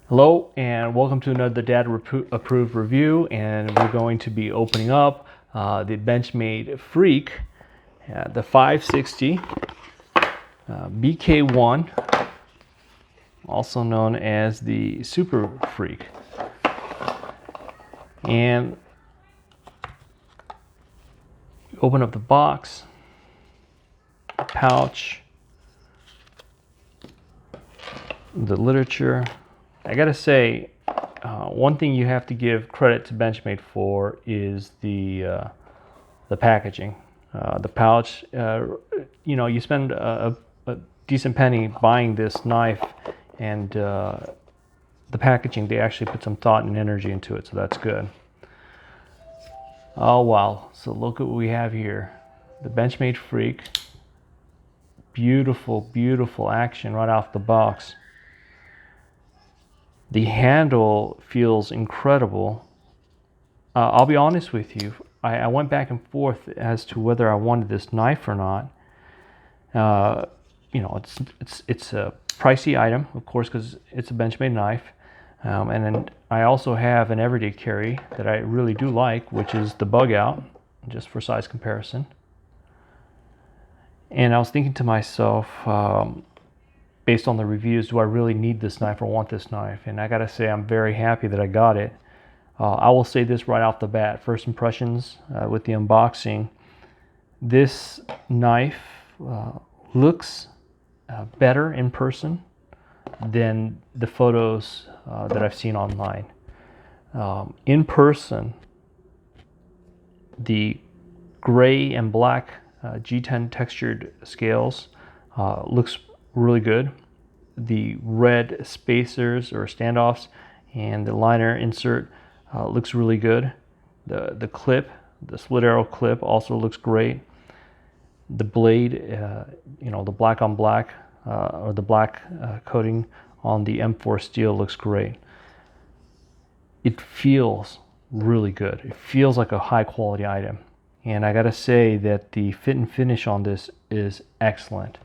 Hello and welcome to another Dad approved review, and we're going to be opening up the Benchmade Freek, the 560 BK1, also known as the Super Freek. And open up the box, pouch, the literature. I gotta say, one thing you have to give credit to Benchmade for is the packaging. The pouch, you spend a decent penny buying this knife, and the packaging, they actually put some thought and energy into it, so that's good. Oh wow, so look at what we have here. The Benchmade Freek. Beautiful, beautiful action right off the box. The handle feels incredible. I'll be honest with you, I went back and forth as to whether I wanted this knife or not. It's a pricey item, of course, because it's a Benchmade knife. And then I also have an everyday carry that I really do like, which is the Bug Out, just for size comparison. And I was thinking to myself, based on the reviews, do I really need this knife or want this knife? And I gotta say, I'm very happy that I got it. I will say this right off the bat, first impressions with the unboxing. This knife looks better in person than the photos that I've seen online. In person, the gray and black G10 textured scales looks really good. The red spacers or standoffs and the liner insert looks really good. The clip, the split arrow clip, also looks great. The blade, the black on black or the black coating on the M4 steel looks great. It feels really good. It feels like a high quality item. And I gotta say that the fit and finish on this is excellent.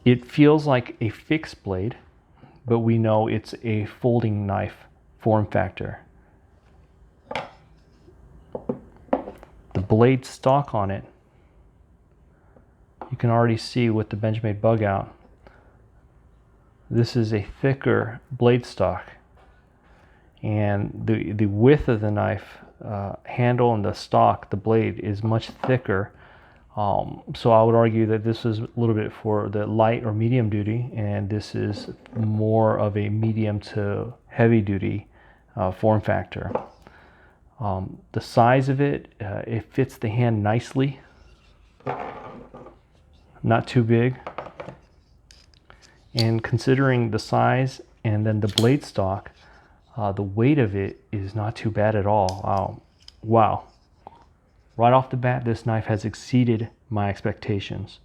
It feels like a fixed blade, but we know it's a folding knife form factor. The blade stock on it, you can already see with the Benchmade Bug Out. This is a thicker blade stock, and the width of the knife handle and the stock, the blade, is much thicker. So I would argue that this is a little bit for the light or medium duty, and this is more of a medium to heavy duty form factor. The size of it, it fits the hand nicely, not too big. And considering the size and then the blade stock, the weight of it is not too bad at all. Wow. Right off the bat, this knife has exceeded my expectations.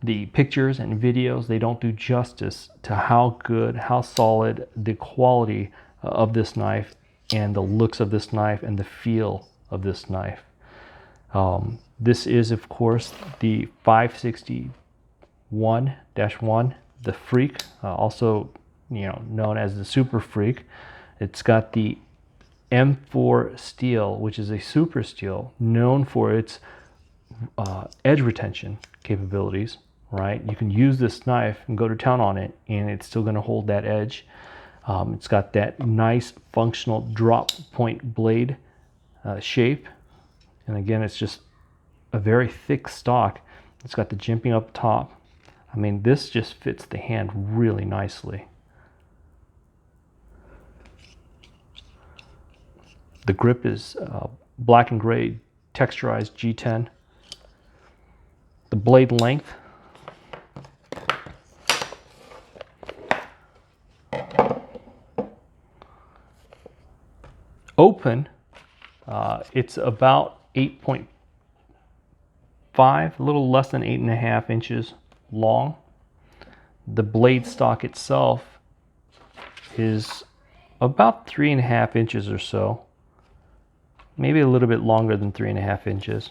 The pictures and videos, they don't do justice to how good, how solid the quality of this knife and the looks of this knife and the feel of this knife. This is, of course, the 560-1-1, the Freek, also known as the Super Freek. It's got the M4 steel, which is a super steel known for its edge retention capabilities, right? You can use this knife and go to town on it and it's still going to hold that edge. It's got that nice functional drop point blade shape, and again, it's just a very thick stock. It's got the jimping up top. I mean, this just fits the hand really nicely. The grip is black and gray texturized G10. The blade length, open, it's about 8.5, a little less than 8.5 inches long. The blade stock itself is about 3.5 inches or so. Maybe a little bit longer than 3.5 inches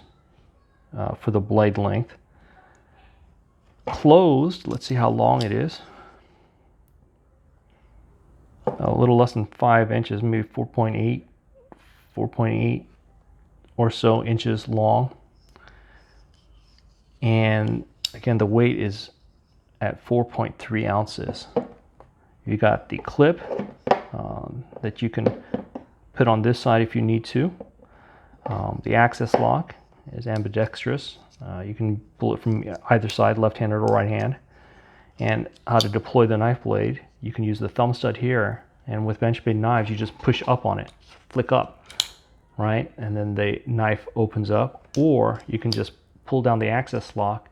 for the blade length. Closed, let's see how long it is. a little less than 5 inches, maybe 4.8 or so inches long. And again, the weight is at 4.3 ounces. You got the clip that you can put on this side if you need to. The access lock is ambidextrous. You can pull it from either side, left-handed or right-hand. And how to deploy the knife blade, you can use the thumb stud here, and with Benchmade knives, you just push up on it, flick up, right? And then the knife opens up, or you can just pull down the access lock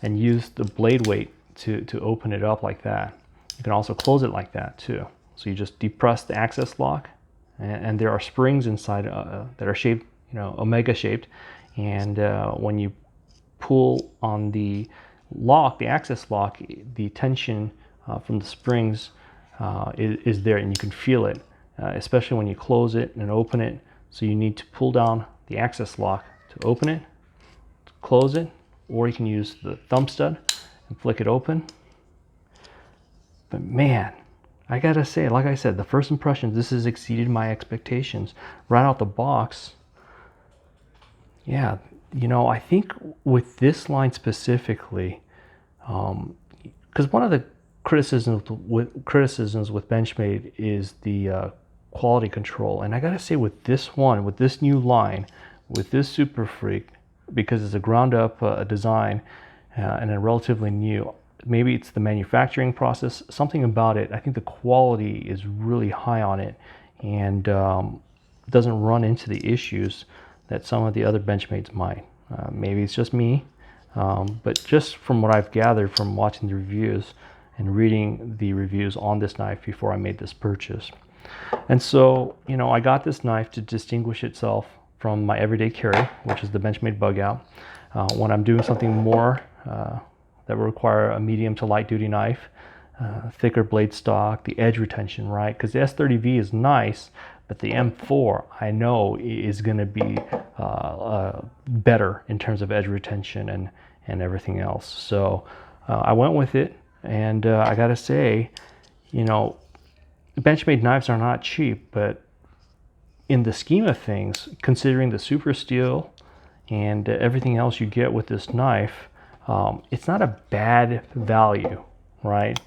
and use the blade weight to open it up like that. You can also close it like that too. So you just depress the access lock, and there are springs inside that are shaped, omega shaped, and when you pull on the lock, the access lock, the tension from the springs is there, and you can feel it, especially when you close it and open it. So you need to pull down the access lock to open it, to close it, or you can use the thumb stud and flick it open. But man, I gotta say, like I said, the first impression, this has exceeded my expectations. Right out the box, yeah, I think with this line specifically, because one of the criticisms with Benchmade is the quality control, and I gotta say with this new line, with this Super Freek, because it's a ground up design and a relatively new, maybe it's the manufacturing process, something about it, I think the quality is really high on it, and doesn't run into the issues that some of the other Benchmades might. Maybe it's just me, but just from what I've gathered from watching the reviews and reading the reviews on this knife before I made this purchase. And so, I got this knife to distinguish itself from my everyday carry, which is the Benchmade bug out. When I'm doing something more that will require a medium to light duty knife, thicker blade stock, the edge retention, right? Because the S30V is nice, but the M4 I know is going to be better in terms of edge retention and everything else. So I went with it, and I gotta say, Benchmade knives are not cheap, but in the scheme of things, considering the super steel and everything else you get with this knife, it's not a bad value, right,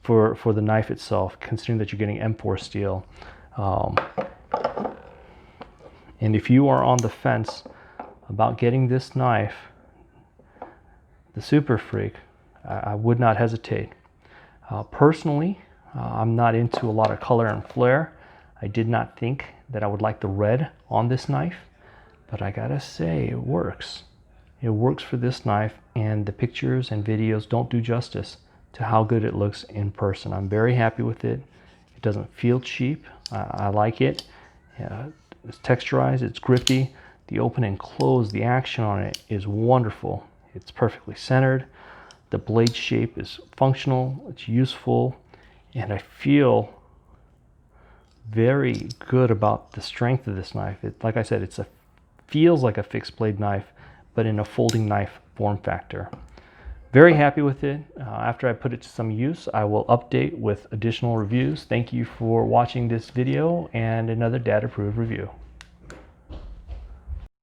for the knife itself, considering that you're getting M4 steel. And if you are on the fence about getting this knife, the Super Freek, I would not hesitate. Personally, I'm not into a lot of color and flare. I did not think that I would like the red on this knife, but I gotta say, it works. It works for this knife, and the pictures and videos don't do justice to how good it looks in person. I'm very happy with it. It doesn't feel cheap. I like it. It's texturized, it's grippy. The open and close, the action on it is wonderful. It's perfectly centered. The blade shape is functional, it's useful, and I feel very good about the strength of this knife. Like I said, feels like a fixed blade knife, but in a folding knife form factor. Very happy with it. After I put it to some use, I will update with additional reviews. Thank you for watching this video and another dad approved review.